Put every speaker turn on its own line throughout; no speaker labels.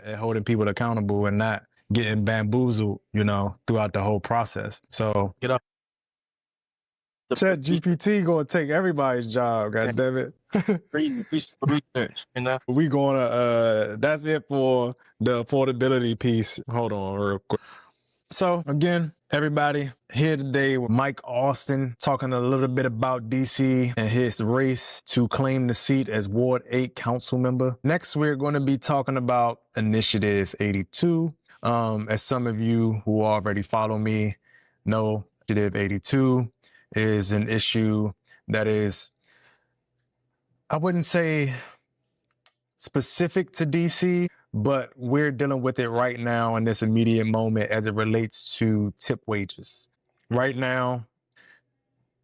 and holding people accountable and not getting bamboozled, throughout the whole process. So
Get up.
Chat GPT gonna take everybody's job, god damn it.
Research,
We gonna that's it for the affordability piece. Hold on real quick. So again, everybody, here today with Mike Austin talking a little bit about DC and his race to claim the seat as Ward 8 council member. Next, we're going to be talking about Initiative 82. As some of you who already follow me know, Initiative 82 is an issue that is, I wouldn't say specific to DC, but we're dealing with it right now in this immediate moment as it relates to tip wages. Right now,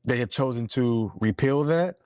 they have chosen to repeal that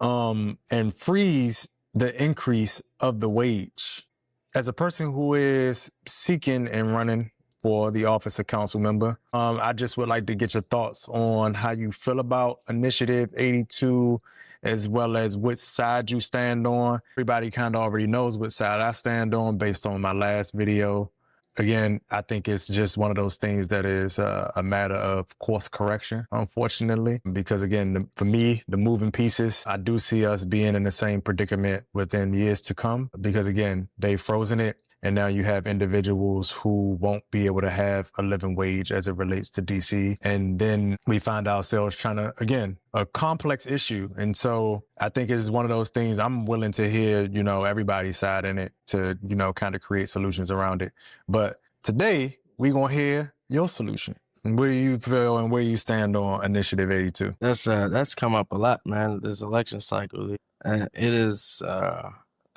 and freeze the increase of the wage. As a person who is seeking and running for the office of council member, I just would like to get your thoughts on how you feel about Initiative 82, as well as which side you stand on. Everybody kind of already knows what side I stand on based on my last video. Again, I think it's just one of those things that is a matter of course correction, unfortunately, because again, for me, the moving pieces, I do see us being in the same predicament within years to come, because again, they've frozen it. And now you have individuals who won't be able to have a living wage as it relates to DC. And then we find ourselves trying to, again, a complex issue. And so I think it's one of those things I'm willing to hear, everybody's side in it to, kind of create solutions around it. But today we're going to hear your solution. And where do you feel and where you stand on Initiative 82?
That's come up a lot, man, this election cycle. And it is,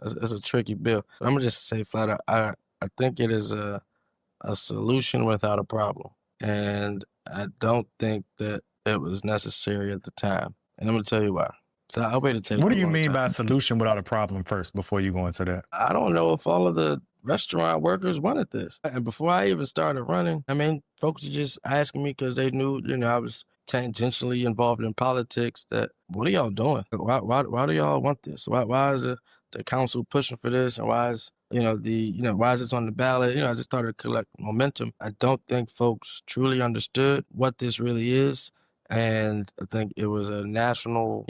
it's a tricky bill. But I'm gonna just say flat out, I think it is a solution without a problem, and I don't think that it was necessary at the time. And I'm gonna tell you why. So I'll wait to tell you.
What do you mean by solution without a problem first, before you go into that?
I don't know if all of the restaurant workers wanted this. And before I even started running, folks are just asking me because they knew, I was tangentially involved in politics, that what are y'all doing? Why do y'all want this? Why is the council pushing for this, and why is why is this on the ballot? As it started to collect momentum, I don't think folks truly understood what this really is. And I think it was a national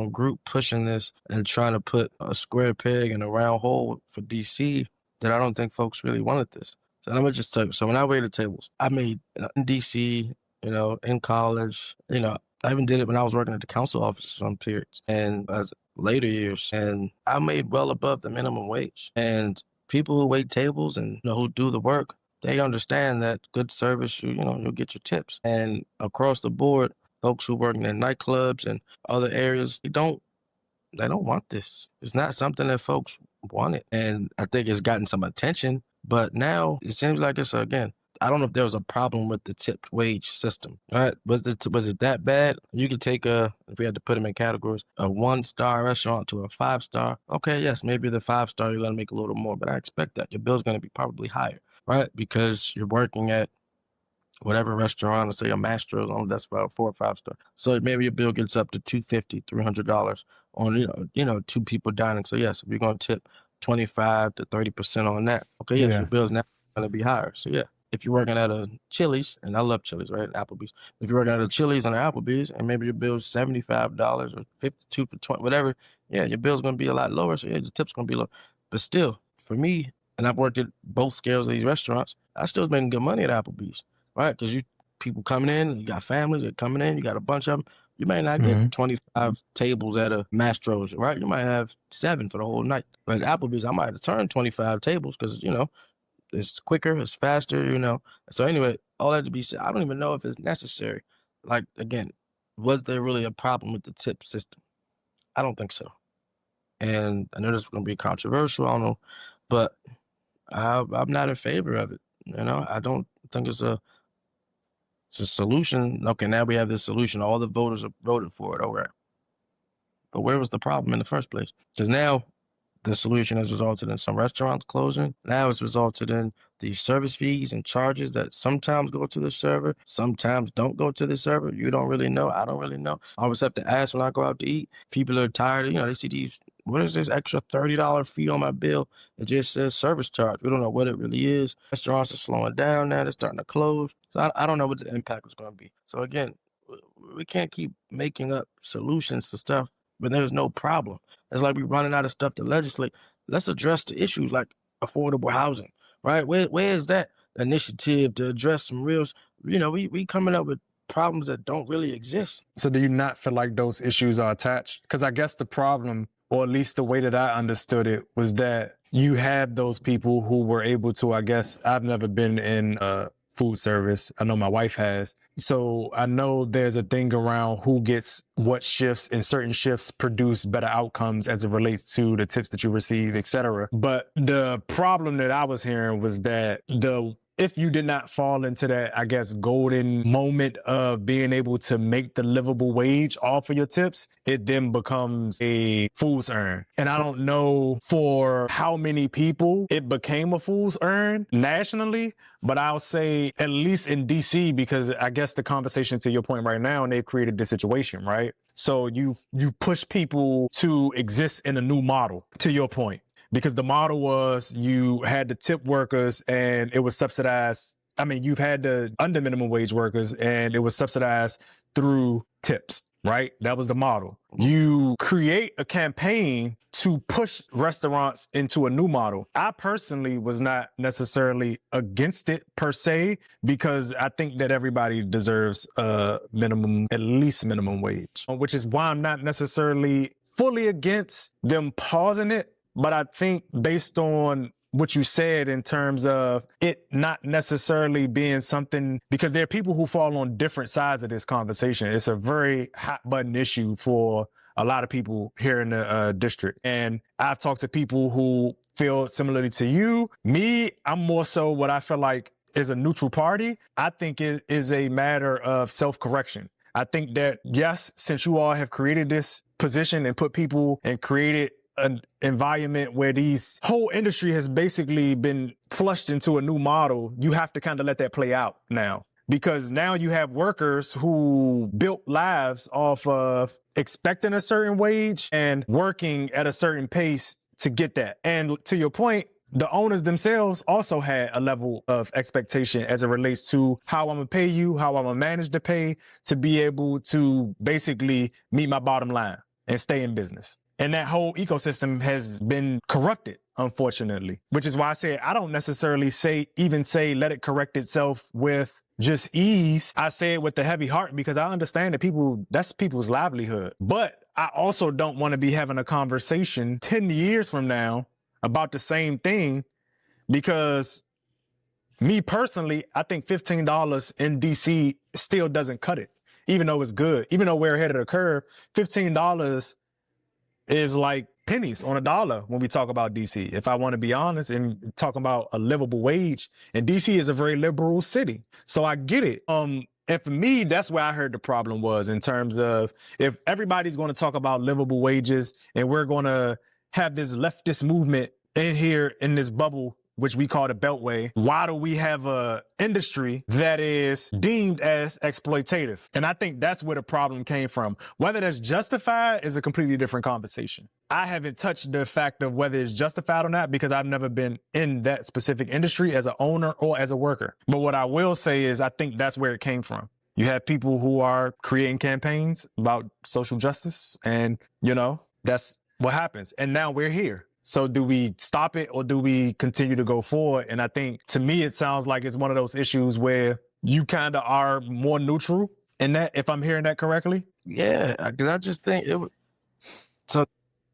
group pushing this and trying to put a square peg in a round hole for DC, that I don't think folks really wanted this. So let me just tell you. So when I waited tables, I made in DC, in college, I even did it when I was working at the council office some periods and as later years. And I made well above the minimum wage. And people who wait tables and who do the work, they understand that good service, you'll get your tips. And across the board, folks who work in nightclubs and other areas, they don't want this. It's not something that folks wanted. And I think it's gotten some attention, but now it seems like it's, again, I don't know if there was a problem with the tip wage system. All right, was it that bad? You could take if we had to put them in categories, a 1-star restaurant to a 5-star. Okay, yes, maybe the 5-star you're gonna make a little more, but I expect that your bill's gonna be probably higher, right? Because you're working at whatever restaurant, let's say a Mastro's, that's about 4 or 5-star. So maybe your bill gets up to $250, $300 on 2 people dining. So yes, if you're gonna tip 25 to 30% on that, okay, yes, your bill's now gonna be higher. So yeah. If you're working at a Chili's, and I love Chili's, right? Applebee's. If you're working at a Chili's and an Applebee's, and maybe your bill's $75 or $52 for 20, whatever, yeah, your bill's gonna be a lot lower. So yeah, your tip's gonna be low. But still, for me, and I've worked at both scales of these restaurants, I still was making good money at Applebee's, right? Because people coming in, you got families that coming in, you got a bunch of them. You may not get 25 tables at a Mastro's, right? You might have 7 for the whole night. But at Applebee's, I might have turned 25 tables because, it's quicker, it's faster, So anyway, all that to be said, I don't even know if it's necessary. Like, again, was there really a problem with the tip system? I don't think so. And I know this is going to be controversial, I don't know, but I'm not in favor of it. I don't think it's a solution. Okay, now we have this solution. All the voters have voted for it. All right. But where was the problem in the first place? Because now the solution has resulted in some restaurants closing. Now it's resulted in the service fees and charges that sometimes go to the server, sometimes don't go to the server. You don't really know. I don't really know. I always have to ask when I go out to eat. People are tired. They see these what is this extra $30 fee on my bill? It just says service charge. We don't know what it really is. Restaurants are slowing down now. They're starting to close. So I don't know what the impact is going to be. So again, we can't keep making up solutions to stuff when there's no problem. It's like we're running out of stuff to legislate. Let's address the issues like affordable housing, right? Where is that initiative to address some real, we coming up with problems that don't really exist.
So do you not feel like those issues are attached? Because I guess the problem, or at least the way that I understood it, was that you have those people who were able to, I guess, I've never been in food service. I know my wife has. So I know there's a thing around who gets what shifts, and certain shifts produce better outcomes as it relates to the tips that you receive, etc. But the problem that I was hearing was that if you did not fall into that, I guess, golden moment of being able to make the livable wage off of your tips, it then becomes a fool's earn. And I don't know for how many people it became a fool's earn nationally, but I'll say at least in DC, because I guess the conversation to your point right now, and they've created this situation, right? So you push people to exist in a new model, to your point. Because the model was you had the tip workers and it was subsidized. I mean, you've had the under minimum wage workers and it was subsidized through tips, right? That was the model. You create a campaign to push restaurants into a new model. I personally was not necessarily against it per se, because I think that everybody deserves a minimum, at least minimum wage, which is why I'm not necessarily fully against them pausing it. But I think based on what you said in terms of it not necessarily being something, because there are people who fall on different sides of this conversation. It's a very hot button issue for a lot of people here in the district. And I've talked to people who feel similarly to you. Me, I'm more so what I feel like is a neutral party. I think it is a matter of self-correction. I think that, yes, since you all have created this position and put people and created an environment where these whole industry has basically been flushed into a new model, you have to kind of let that play out now. Because now you have workers who built lives off of expecting a certain wage and working at a certain pace to get that. And to your point, the owners themselves also had a level of expectation as it relates to how I'm gonna pay you, how I'm gonna manage the pay to be able to basically meet my bottom line and stay in business. And that whole ecosystem has been corrupted, unfortunately, which is why I said I don't necessarily say let it correct itself with just ease. I say it with a heavy heart because I understand that that's people's livelihood. But I also don't want to be having a conversation 10 years from now about the same thing, because me personally, I think $15 in DC still doesn't cut it, even though it's good. Even though we're ahead of the curve, $15 is like pennies on a dollar when we talk about DC, if I want to be honest, and talking about a livable wage. And DC is a very liberal city, so I get it. And for me, that's where I heard the problem was, in terms of if everybody's going to talk about livable wages and we're going to have this leftist movement in here in this bubble, which we call the Beltway, why do we have a industry that is deemed as exploitative? And I think that's where the problem came from. Whether that's justified is a completely different conversation. I haven't touched the fact of whether it's justified or not, because I've never been in that specific industry as an owner or as a worker. But what I will say is I think that's where it came from. You have people who are creating campaigns about social justice, and, that's what happens. And now we're here. So do we stop it or do we continue to go forward? And I think, to me, it sounds like it's one of those issues where you kind of are more neutral in that, if I'm hearing that correctly.
Yeah, because I just think it was. So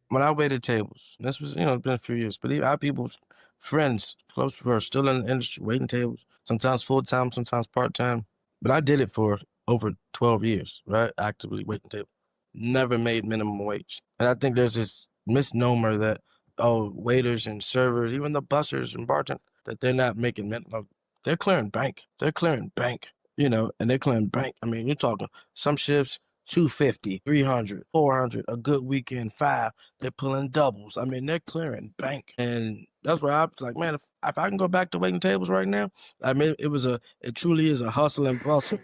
when I waited tables, this was, it's been a few years, but I have people's friends close who are still in the industry waiting tables, sometimes full-time, sometimes part-time. But I did it for over 12 years, right? Actively waiting tables. Never made minimum wage. And I think there's this misnomer that, waiters and servers, even the bussers and bartenders, that they're not making minimum. They're clearing bank. They're clearing bank, and they're clearing bank. I mean, you're talking some shifts, 250, 300, 400, a good weekend, 5. They're pulling doubles. I mean, they're clearing bank. And that's where I was like, man, if I can go back to waiting tables right now, I mean, it truly is a hustle and bustle.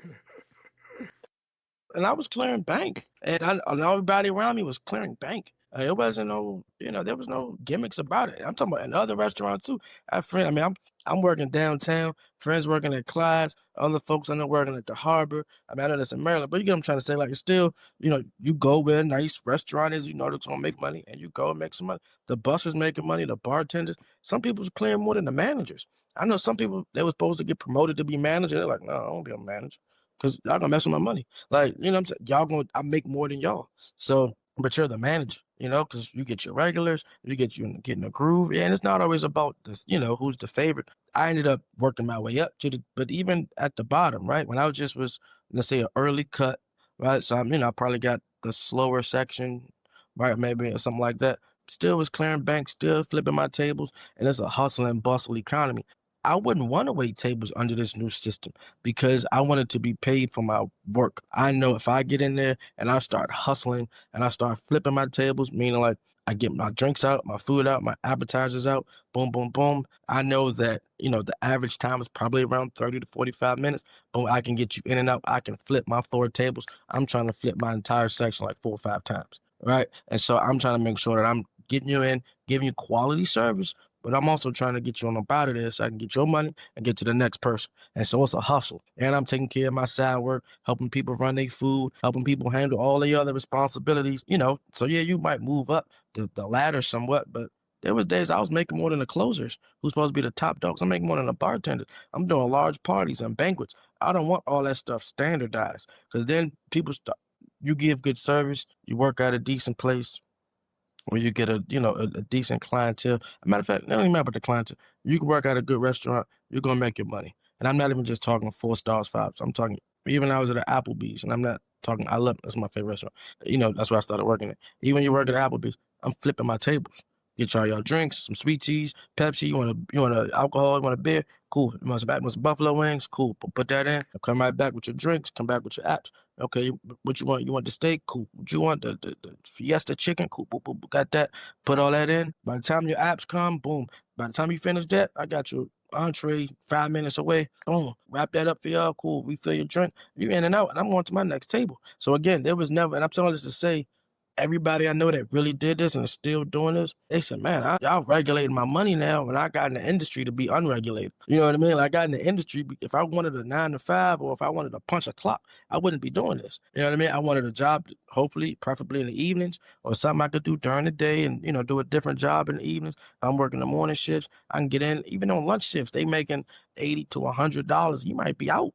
And I was clearing bank, and everybody around me was clearing bank. It wasn't no, there was no gimmicks about it. I'm talking about in other restaurants too. I have friends. I mean, I'm working downtown. Friends working at Clyde's. Other folks I know working at the Harbor. I mean, I know that's in Maryland, but you get what I'm trying to say. Like, it's still, you go where a nice restaurant is. You know that's gonna make money, and you go and make some money. The bussers making money. The bartenders. Some people's clearing more than the managers. I know some people they were supposed to get promoted to be manager. They're like, no, I don't be a manager because y'all gonna mess with my money. Like, what I'm saying? I make more than y'all. So, but you're the manager, because you get your regulars, get in the groove. Yeah, and it's not always about this, who's the favorite. I ended up working my way up but even at the bottom, right? When I was, let's say, an early cut, right? So I probably got the slower section, right? Maybe or something like that. Still was clearing banks, still flipping my tables, and it's a hustle and bustle economy. I wouldn't want to wait tables under this new system because I wanted to be paid for my work. I know if I get in there and I start hustling and I start flipping my tables, meaning like I get my drinks out, my food out, my appetizers out, boom, boom, boom. I know that, the average time is probably around 30 to 45 minutes. Boom, I can get you in and out. I can flip my 4 tables. I'm trying to flip my entire section like 4 or 5 times, right? And so I'm trying to make sure that I'm getting you in, giving you quality service, but I'm also trying to get you on up out of there so I can get your money and get to the next person. And so it's a hustle. And I'm taking care of my side work, helping people run their food, helping people handle all the other responsibilities. So yeah, you might move up the ladder somewhat, but there was days I was making more than the closers, who's supposed to be the top dogs. I'm making more than the bartenders. I'm doing large parties and banquets. I don't want all that stuff standardized because then you give good service, you work at a decent place, where you get a decent clientele. A matter of fact, it don't even matter about the clientele. You can work at a good restaurant, you're gonna make your money. And I'm not even just talking 4 stars, 5. I'm talking even I was at an Applebee's, and I'm not talking. I love that's my favorite restaurant. That's where I started working at. Even when you work at Applebee's, I'm flipping my tables. Get y'all drinks, some sweet teas, Pepsi. You want alcohol? You want a beer? Cool. You want some buffalo wings? Cool. Put that in. Come right back with your drinks. Come back with your apps. Okay, what you want? You want the steak? Cool. What you want? The Fiesta chicken? Cool. Boom, boom, boom. Got that. Put all that in. By the time your apps come, boom. By the time you finish that, I got your entree 5 minutes away. Boom. Wrap that up for y'all. Cool. Refill your drink. You in and out, and I'm going to my next table. So again, there was never, and I'm telling this to say, everybody I know that really did this and is still doing this, they said, man, y'all regulating my money now when I got in the industry to be unregulated. You know what I mean? Like, I got in the industry, if I wanted a 9 to 5 or if I wanted to punch a clock, I wouldn't be doing this. You know what I mean? I wanted a job, hopefully, preferably in the evenings or something I could do during the day and, do a different job in the evenings. If I'm working the morning shifts, I can get in, even on lunch shifts, they making $80 to $100. You might be out,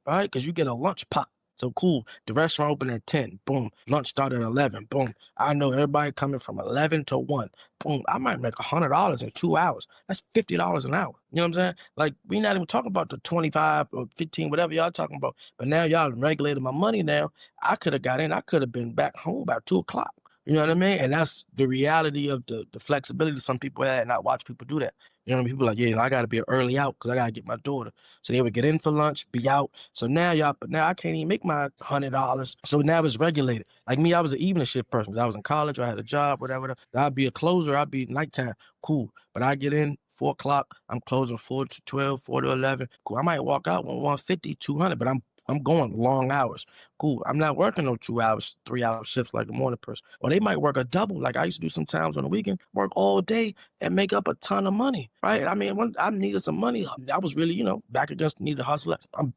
right? Because you get a lunch pot. So cool. The restaurant open at 10. Boom. Lunch start at 11. Boom. I know everybody coming from 11 to 1. Boom. I might make $100 in 2 hours. That's $50 an hour. You know what I'm saying? Like, we not even talking about the 25 or 15, whatever y'all talking about. But now y'all regulated my money now. I could have got in. I could have been back home by 2 o'clock. You know what I mean? And that's the reality of the flexibility some people had, and I watch people do that. You know what I mean? People like, yeah, I got to be early out because I got to get my daughter. So they would get in for lunch, be out. So but now I can't even make my $100. So now it's regulated. Like me, I was an evening shift person because I was in college, or I had a job, whatever. I'd be a closer, I'd be nighttime. Cool. But I get in 4 o'clock, I'm closing 4 to 12, 4 to 11. Cool. I might walk out with 150, 200, but I'm going long hours. Cool. I'm not working no 2 hours, 3 hour shifts like a morning person. Or they might work a double, like I used to do sometimes on the weekend, work all day and make up a ton of money, right? I mean, when I needed some money, I was really, back against needed to hustle. I'm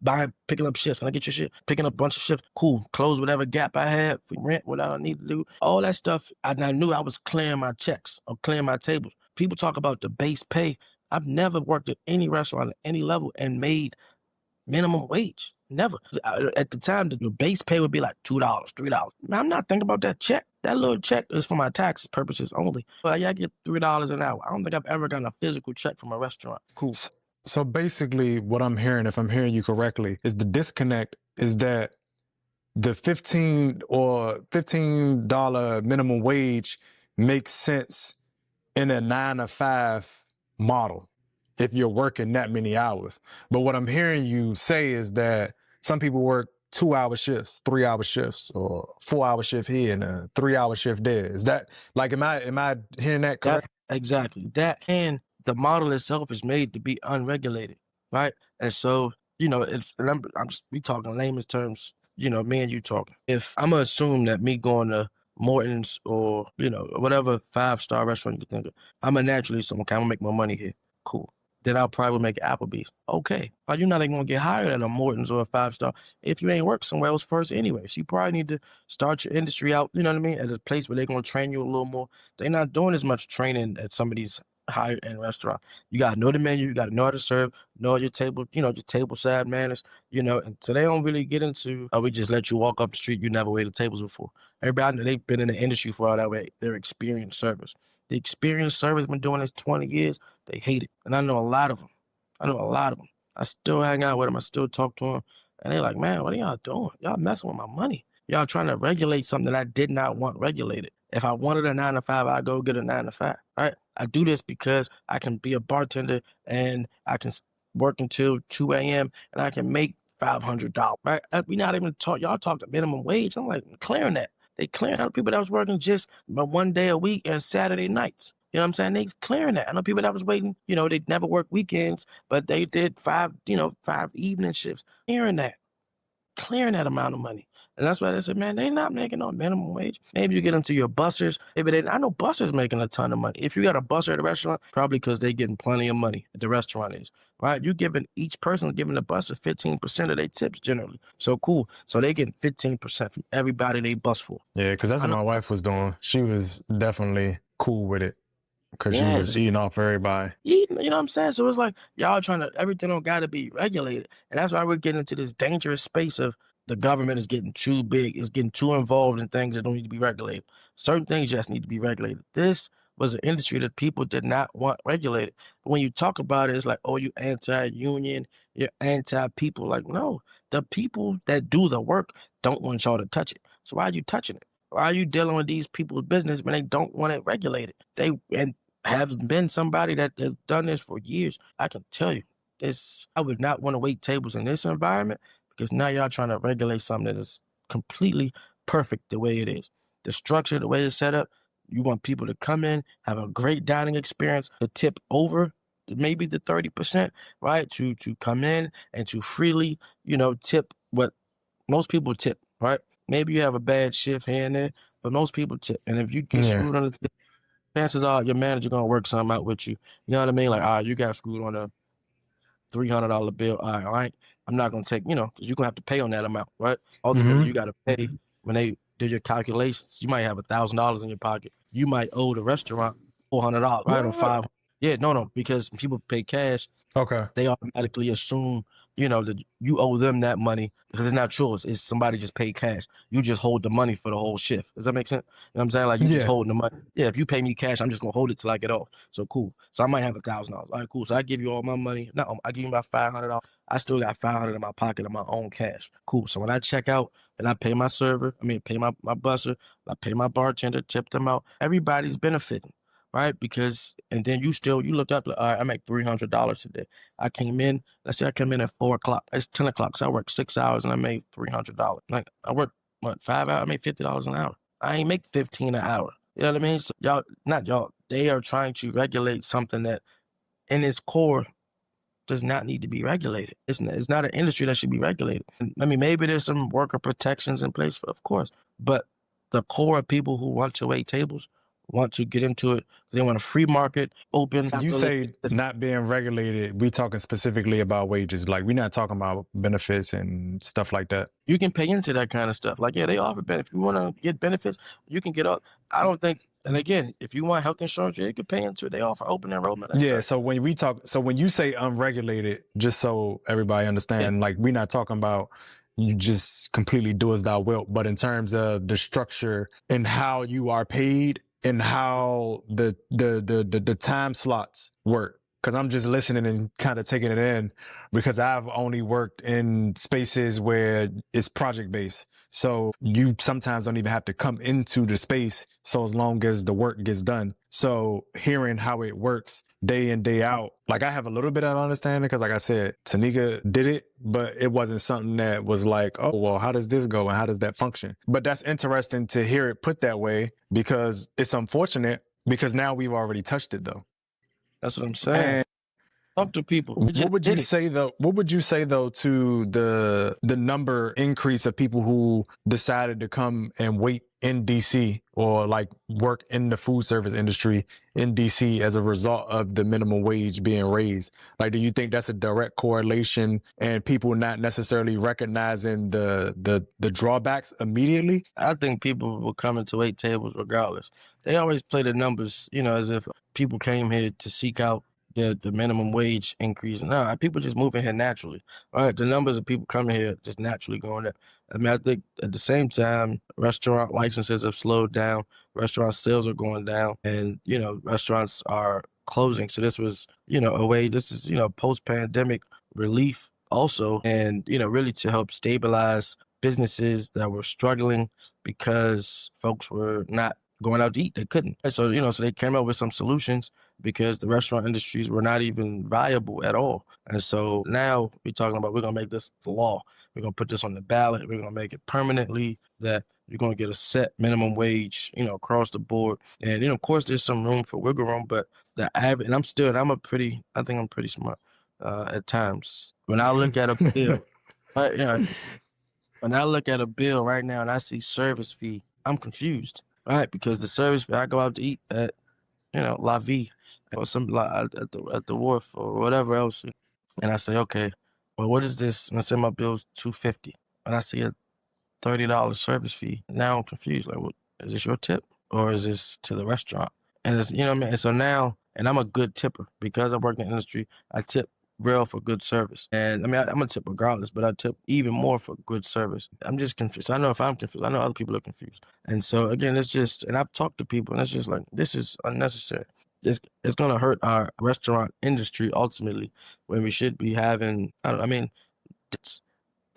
picking up shifts. Can I get your shit? Picking up a bunch of shifts. Cool. Close whatever gap I had for rent, whatever I need to do. All that stuff. I knew I was clearing my checks or clearing my tables. People talk about the base pay. I've never worked at any restaurant at any level and made minimum wage. Never. At the time, the base pay would be like $2, $3. Man, I'm not thinking about that check. That little check is for my tax purposes only. But yeah, I get $3 an hour. I don't think I've ever gotten a physical check from a restaurant. Cool.
So basically, what I'm hearing, if I'm hearing you correctly, is the disconnect is that the $15 minimum wage makes sense in a 9 to 5 model if you're working that many hours. But what I'm hearing you say is that some people work 2-hour shifts, 3-hour shifts, or 4-hour shift here and a 3-hour shift there. Is that like, am I hearing that correct?
Exactly. That, and the model itself is made to be unregulated, right? And so, we talking layman's terms, me and you talking. If I'm gonna assume that me going to Morton's or, whatever 5-star restaurant you can think of. I'm a naturally someone, okay, I'm gonna make more money here. Cool. Then I'll probably make Applebee's. Okay. But you're not even gonna get hired at a Morton's or a 5-star if you ain't worked somewhere else first anyway. So you probably need to start your industry out, you know what I mean, at a place where they're gonna train you a little more. They're not doing as much training at some of these higher end restaurants. You gotta know the menu, you gotta know how to serve, know your table, your table side manners, and so they don't really get into, oh, we just let you walk up the street, you never waited tables before. Everybody, they've been in the industry for all that way. They're experienced servers. The experienced servers been doing this 20 years. They hate it. And I know a lot of them. I still hang out with them. I still talk to them. And they're like, man, what are y'all doing? Y'all messing with my money. Y'all trying to regulate something that I did not want regulated. If I wanted a 9 to 5, I'd go get a 9 to 5. All right. I do this because I can be a bartender and I can work until 2 a.m. and I can make $500. Right. We not even talk. Y'all talk the minimum wage. I'm like, clearing that. They clearing out people that was working just one day a week and Saturday nights. You know what I'm saying? They clearing that. I know people that was waiting, they never work weekends, but they did 5 evening shifts. Clearing that amount of money. And that's why they said, man, they not making no minimum wage. Maybe you get into your bussers. I know bussers making a ton of money. If you got a busser at a restaurant, probably because they getting plenty of money at the restaurant is, right? You giving each person giving the busser 15% of their tips generally. So cool. So they getting 15% from everybody they bus for.
Yeah, because that's what my wife was doing. She was definitely cool with it because she was eating off everybody.
You know what I'm saying? So it's like y'all trying to, everything don't got to be regulated. And that's why we're getting into this dangerous space of the government is getting too big, is getting too involved in things that don't need to be regulated. Certain things just need to be regulated. This was an industry that people did not want regulated. But when you talk about it, it's like, oh, you anti-union, you're anti-people. Like, no, the people that do the work don't want y'all to touch it. So why are you touching it? Why are you dealing with these people's business when they don't want it regulated? And have been somebody that has done this for years. I can tell you this. I would not want to wait tables in this environment because now y'all trying to regulate something that is completely perfect the way it is. The structure, the way it's set up, you want people to come in, have a great dining experience, to tip over maybe the 30%, right? To come in and to freely, tip what most people tip, right? Maybe you have a bad shift here and there, but most people tip. And if you get screwed on the tip, chances are your manager gonna work something out with you. You know what I mean? Like, you got screwed on a $300 bill. All right, I'm not gonna take, because you're gonna have to pay on that amount, right? Ultimately, you gotta pay when they do your calculations. You might have $1,000 in your pocket. You might owe the restaurant $400, right? Or $500. Yeah, no, because people pay cash.
Okay.
They automatically assume, that you owe them that money because it's not yours. It's somebody just paid cash. You just hold the money for the whole shift. Does that make sense? You know what I'm saying? Like, you just holding the money. Yeah, if you pay me cash, I'm just gonna hold it till I get off. So cool. So I might have $1,000. All right, cool. So I give you all my money. No, I give you about $500. I still got $500 in my pocket of my own cash. Cool. So when I check out and I pay my server, pay my busser, I pay my bartender, tip them out. Everybody's benefiting. Right? Because, and then you look up, like, all right, I make $300 today. I came in, let's say I come in at 4 o'clock. It's 10 o'clock. So I work 6 hours and I made $300. Like, I work, 5 hours? I made $50 an hour. I ain't make 15 an hour. You know what I mean? So they are trying to regulate something that in its core does not need to be regulated. It's not an industry that should be regulated. Maybe there's some worker protections in place, of course, but the core of people who want to wait tables want to get into it because they want a free market, open.
You say not being regulated, we talking specifically about wages. Like, we're not talking about benefits and stuff like that.
You can pay into that kind of stuff. Like, yeah, they offer benefits. If you want to get benefits, you can get up. I don't think, and again, if you want health insurance, you can pay into it. They offer open enrollment.
Yeah, so when you say unregulated, just so everybody understand, like, we're not talking about you just completely do as thou wilt, but in terms of the structure and how you are paid and how the time slots work. Because I'm just listening and kind of taking it in because I've only worked in spaces where it's project based. So you sometimes don't even have to come into the space so as long as the work gets done. So hearing how it works day in, day out, like, I have a little bit of understanding because, like I said, Tanika did it, but it wasn't something that was like, oh, well, how does this go and how does that function? But that's interesting to hear it put that way because it's unfortunate because now we've already touched it, though.
That's what I'm saying. Talk to people.
What would you say though? What would you say though to the number increase of people who decided to come and wait in DC or like work in the food service industry in DC as a result of the minimum wage being raised? Like, do you think that's a direct correlation and people not necessarily recognizing the drawbacks immediately?
I think people will come into wait tables regardless. They always play the numbers, as if people came here to seek out the minimum wage increase. No, people just moving here naturally. All right, the numbers of people coming here just naturally going up. I mean, I think at the same time, restaurant licenses have slowed down, restaurant sales are going down, and restaurants are closing. So this was, a way. This is post-pandemic relief also, and really to help stabilize businesses that were struggling because folks were not going out to eat. They couldn't. And so, so they came up with some solutions because the restaurant industries were not even viable at all. And so now we're talking about, we're going to make this the law. We're going to put this on the ballot. We're going to make it permanently that you're going to get a set minimum wage, across the board. And, of course, there's some room for wiggle room, but the average, and I think I'm pretty smart at times. When I look at a bill, when I look at a bill right now and I see service fee, I'm confused, right? Because the service fee, I go out to eat at, La Vie or at the wharf or whatever else, and I say, okay, well, what is this? And I say my bill's $250, and I see a $30 service fee. Now I'm confused. Like, what, is this your tip or is this to the restaurant? And it's, what I mean? And so now, and I'm a good tipper because I work in the industry. I tip real for good service. And I mean, I'm gonna tip regardless, but I tip even more for good service. I'm just confused. I know if I'm confused, I know other people are confused. And so again, it's just, and I've talked to people and it's just like, this is unnecessary. It's gonna hurt our restaurant industry ultimately when we should be having, it's,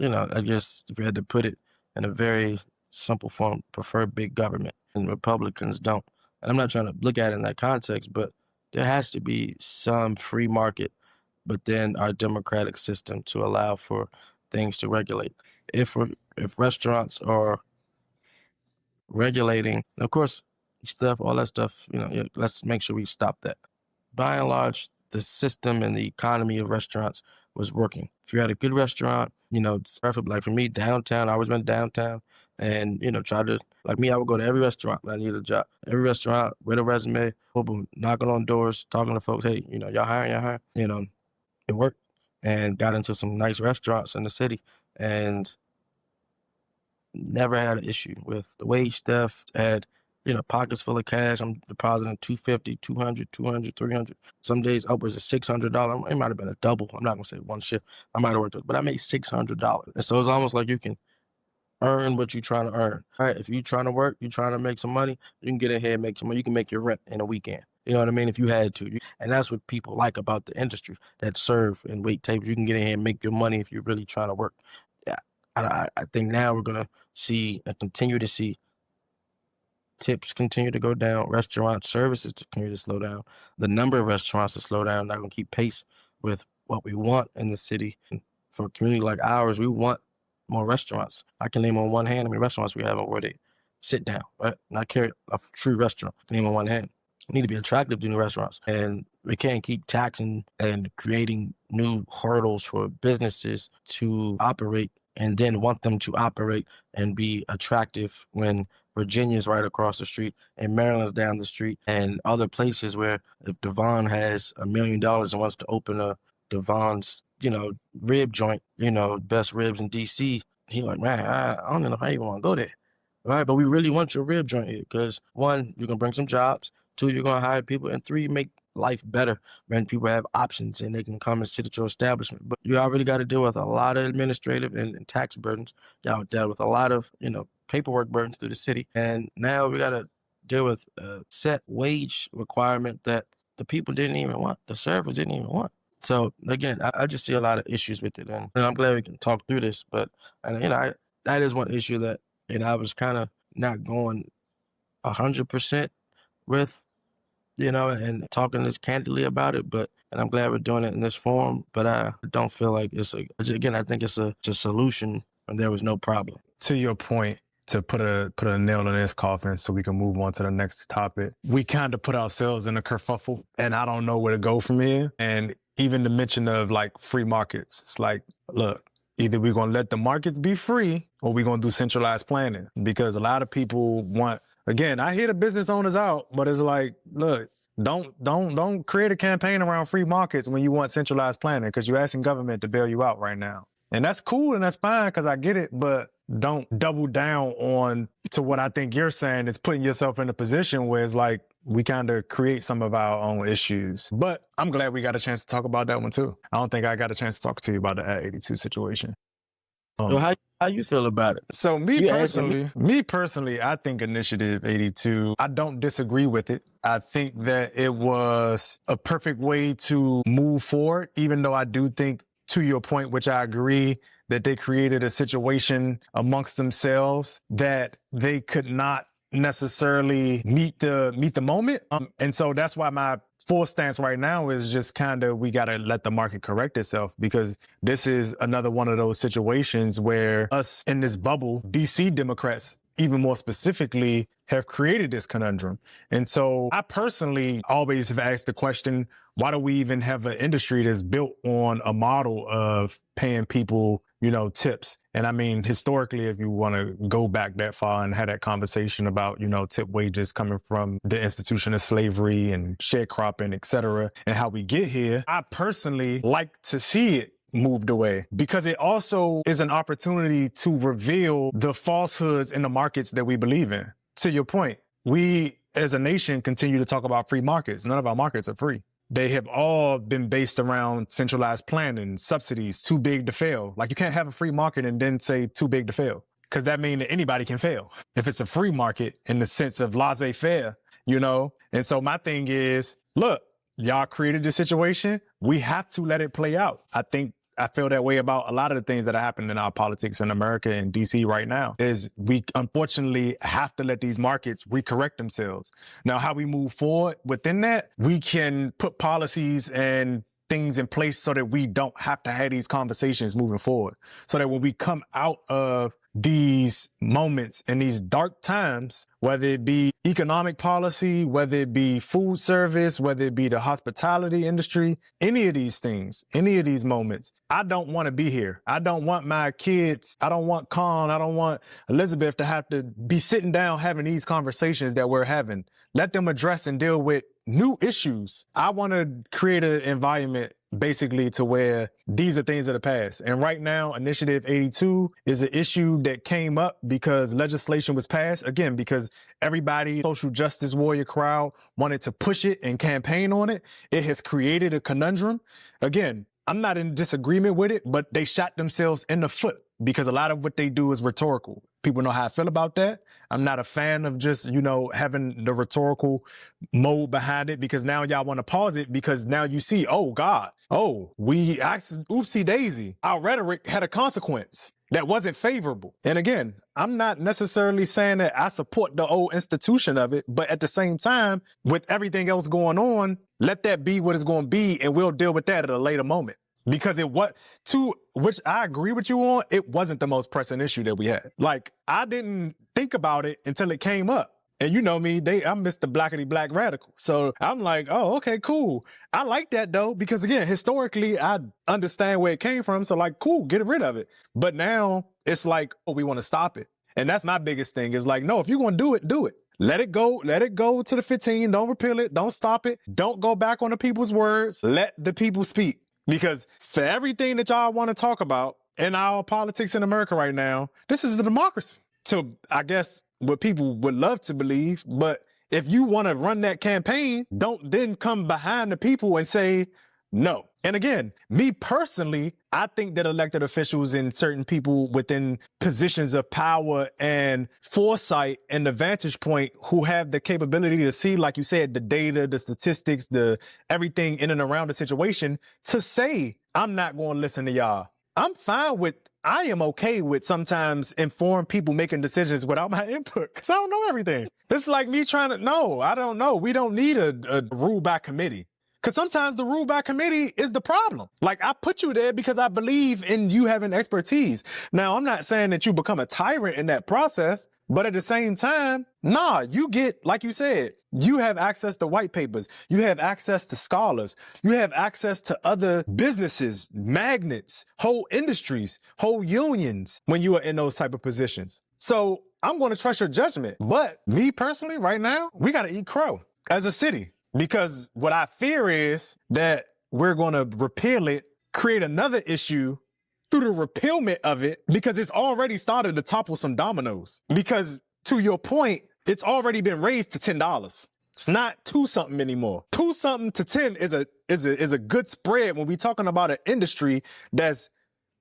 I guess if you had to put it in a very simple form, prefer big government, and Republicans don't. And I'm not trying to look at it in that context, but there has to be some free market within our democratic system to allow for things to regulate. If restaurants are regulating, of course, all that stuff, let's make sure we stop that. By and large, the system and the economy of restaurants was working. If you had a good restaurant, it's perfect. Like for me, downtown, I always went downtown and, try to, like me, I would go to every restaurant when I needed a job. Every restaurant with a resume, boom, boom, knocking on doors, talking to folks, hey, y'all hiring? It worked and got into some nice restaurants in the city and never had an issue with the wage stuff. Had, pockets full of cash. I'm depositing $250, $200, $200, $300. Some days upwards of $600. It might have been a double. I'm not gonna say one shift. I might have worked it, but I made $600. And so it's almost like you can earn what you're trying to earn. All right, if you're trying to work, you're trying to make some money, you can get ahead and make some money. You can make your rent in a weekend. You know what I mean? If you had to. And that's what people like about the industry that serve and wait tables. You can get ahead and make your money if you're really trying to work. Yeah, I think now we're going to see and continue to see tips continue to go down, restaurant services to continue to slow down, the number of restaurants to slow down, not going to keep pace with what we want in the city. For a community like ours, we want more restaurants. I can name on one hand how many restaurants we have where they sit down, right? Not carry a true restaurant. I can name on one hand. We need to be attractive to new restaurants. And we can't keep taxing and creating new hurdles for businesses to operate and then want them to operate and be attractive when Virginia's right across the street and Maryland's down the street and other places where if Devon has $1 million and wants to open a Devon's, rib joint, best ribs in DC, he like, man, I don't know how you want to go there. Right, but we really want your rib joint here because one, you're gonna bring some jobs. Two, you're gonna hire people, and three, make life better when people have options and they can come and sit at your establishment. But you already got to deal with a lot of administrative and tax burdens. Y'all dealt with a lot of paperwork burdens through the city, and now we got to deal with a set wage requirement that the people didn't even want, the servers didn't even want. So again, I just see a lot of issues with it, and I'm glad we can talk through this. But that is one issue that. And I was kind of not going 100% with, and talking this candidly about it. And I'm glad we're doing it in this form. But I don't feel like I think it's a solution and there was no problem.
To your point, to put a nail in this coffin so we can move on to the next topic. We kind of put ourselves in a kerfuffle, and I don't know where to go from here. And even the mention of like free markets, it's like, look, either we're going to let the markets be free or we're going to do centralized planning, because a lot of people want, again, I hear the business owners out, but it's like, look, don't create a campaign around free markets when you want centralized planning, because you're asking government to bail you out right now. And that's cool and that's fine, because I get it, but don't double down on to what I think you're saying is putting yourself in a position where it's like we kind of create some of our own issues. But I'm glad we got a chance to talk about that one too. I don't think I got a chance to talk to you about the Act 82 situation.
So how you feel about it?
So me personally, I think Initiative 82, I don't disagree with it. I think that it was a perfect way to move forward, even though I do think, to your point, which I agree, that they created a situation amongst themselves that they could not necessarily meet the moment. And so that's why my full stance right now is just kind of, we got to let the market correct itself, because this is another one of those situations where us in this bubble, DC Democrats, even more specifically, have created this conundrum. And so I personally always have asked the question, why do we even have an industry that's built on a model of paying people, tips? And I mean, historically, if you want to go back that far and have that conversation about, tip wages coming from the institution of slavery and sharecropping, et cetera, and how we get here, I personally like to see it moved away, because it also is an opportunity to reveal the falsehoods in the markets that we believe in. To your point, we as a nation continue to talk about free markets. None of our markets are free. They have all been based around centralized planning, subsidies, too big to fail. Like, you can't have a free market and then say too big to fail, because that means that anybody can fail if it's a free market in the sense of laissez-faire, And so my thing is, look, y'all created this situation. We have to let it play out. I feel that way about a lot of the things that are happening in our politics in America and DC right now, is we unfortunately have to let these markets recorrect themselves. Now, how we move forward within that, we can put policies and things in place so that we don't have to have these conversations moving forward. So that when we come out of these moments and these dark times, whether it be economic policy, whether it be food service, whether it be the hospitality industry, any of these things, any of these moments, I don't want to be here. I don't want my kids, I don't want Con, I don't want Elizabeth to have to be sitting down having these conversations that we're having. Let them address and deal with new issues. I want to create an environment basically to where these are things of the past. And right now, Initiative 82 is an issue that came up because legislation was passed, again, because everybody, social justice warrior crowd, wanted to push it and campaign on it. It has created a conundrum. Again, I'm not in disagreement with it, but they shot themselves in the foot, because a lot of what they do is rhetorical. People know how I feel about that. I'm not a fan of just, having the rhetorical mode behind it, because now y'all want to pause it, because now you see, oh God, we acted oopsie daisy. Our rhetoric had a consequence that wasn't favorable. And again, I'm not necessarily saying that I support the old institution of it, but at the same time, with everything else going on, let that be what it's going to be, and we'll deal with that at a later moment. Because which I agree with you on, it wasn't the most pressing issue that we had. Like, I didn't think about it until it came up. And you know me, I'm Mr. Blackity Black Radical. So I'm like, oh, okay, cool. I like that though, because again, historically, I understand where it came from. So like, cool, get rid of it. But now it's like, we want to stop it. And that's my biggest thing, is like, no, if you're going to do it, do it. Let it go to the 15. Don't repeal it. Don't stop it. Don't go back on the people's words. Let the people speak. Because for everything that y'all want to talk about in our politics in America right now, this is the democracy. So I guess what people would love to believe, but if you want to run that campaign, don't then come behind the people and say no. And again, me personally, I think that elected officials and certain people within positions of power and foresight and the vantage point, who have the capability to see, like you said, the data, the statistics, the everything in and around the situation, to say, I'm not going to listen to y'all. I am okay with sometimes informed people making decisions without my input, because I don't know everything. It's like me I don't know. We don't need a rule by committee. Because sometimes the rule by committee is the problem. Like, I put you there because I believe in you having expertise. Now, I'm not saying that you become a tyrant in that process, but at the same time, nah, you get, like you said, you have access to white papers. You have access to scholars. You have access to other businesses, magnets, whole industries, whole unions when you are in those type of positions. So I'm going to trust your judgment. But me personally, right now, we got to eat crow as a city. Because what I fear is that we're going to repeal it, create another issue through the repealment of it, because it's already started to topple some dominoes. Because to your point, it's already been raised to $10. It's not 2 something anymore. 2 something to 10 is a good spread when we're talking about an industry that's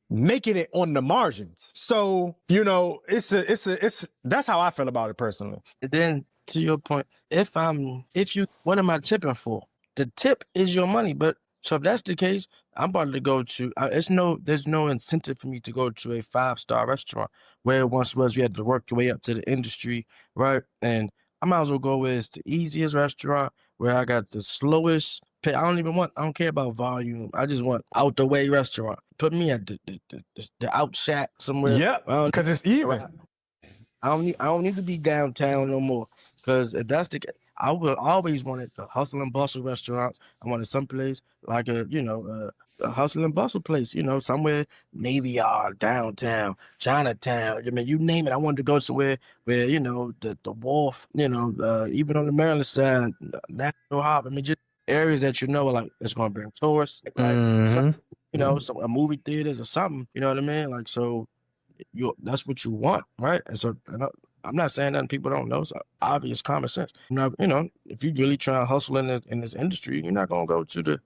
making it on the margins. So, you know, that's how I feel about it personally.
And then to your point, what am I tipping for? The tip is your money, but so if that's the case, I'm about to go to, there's no incentive for me to go to a 5-star restaurant where it once was you had to work your way up to the industry, right? And I might as well go where it's the easiest restaurant, where I got the slowest pay. I don't care about volume. I just want out the way restaurant. Put me at the out shack somewhere.
Yep, because it's even.
I don't need to be downtown no more. Because if that's the case, I will always wanted the hustle and bustle restaurants. I wanted someplace like a hustle and bustle place, somewhere Navy Yard, downtown, Chinatown. I mean, you name it. I wanted to go somewhere where, the wharf, even on the Maryland side, National Harbor. I mean, just areas that like it's going to bring tourists, some movie theaters or something. You know what I mean? Like, so that's what you want, right? And so I'm not saying that people don't know. It's obvious common sense. Now, if you really try to hustle in this industry, you're not gonna go to the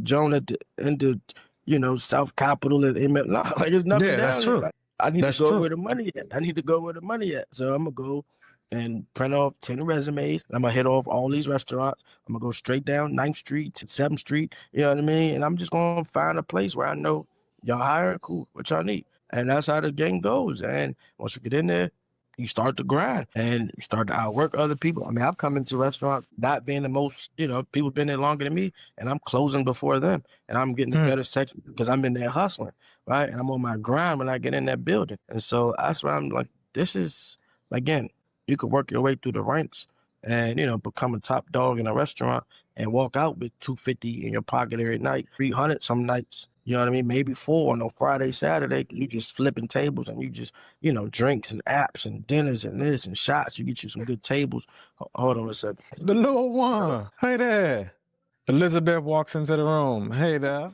Joan at the end of South Capitol and no, like there's nothing down
that's
there.
true.
Like, I need
That's
to go
true.
where the money at. I need to go where the money at. So I'm gonna go and print off 10 resumes. I'm gonna hit off all these restaurants. I'm gonna go straight down 9th Street to 7th Street. You know what I mean? And I'm just gonna find a place where I know y'all hiring. Cool. What y'all need? And that's how the game goes. And once you get in there, you start to grind and you start to outwork other people. I mean, I've come into restaurants not being the most, people been there longer than me, and I'm closing before them. And I'm getting a better section because I'm in there hustling, right? And I'm on my grind when I get in that building. And so that's why I'm like, this is, again, you could work your way through the ranks and, become a top dog in a restaurant and walk out with $250 in your pocket every night, $300 some nights. You know what I mean? Maybe 4 on Friday, Saturday, because you just flipping tables and you just, drinks and apps and dinners and this and shots. You get you some good tables. Hold on a second.
The little one. Hey there. Elizabeth walks into the room. Hey there.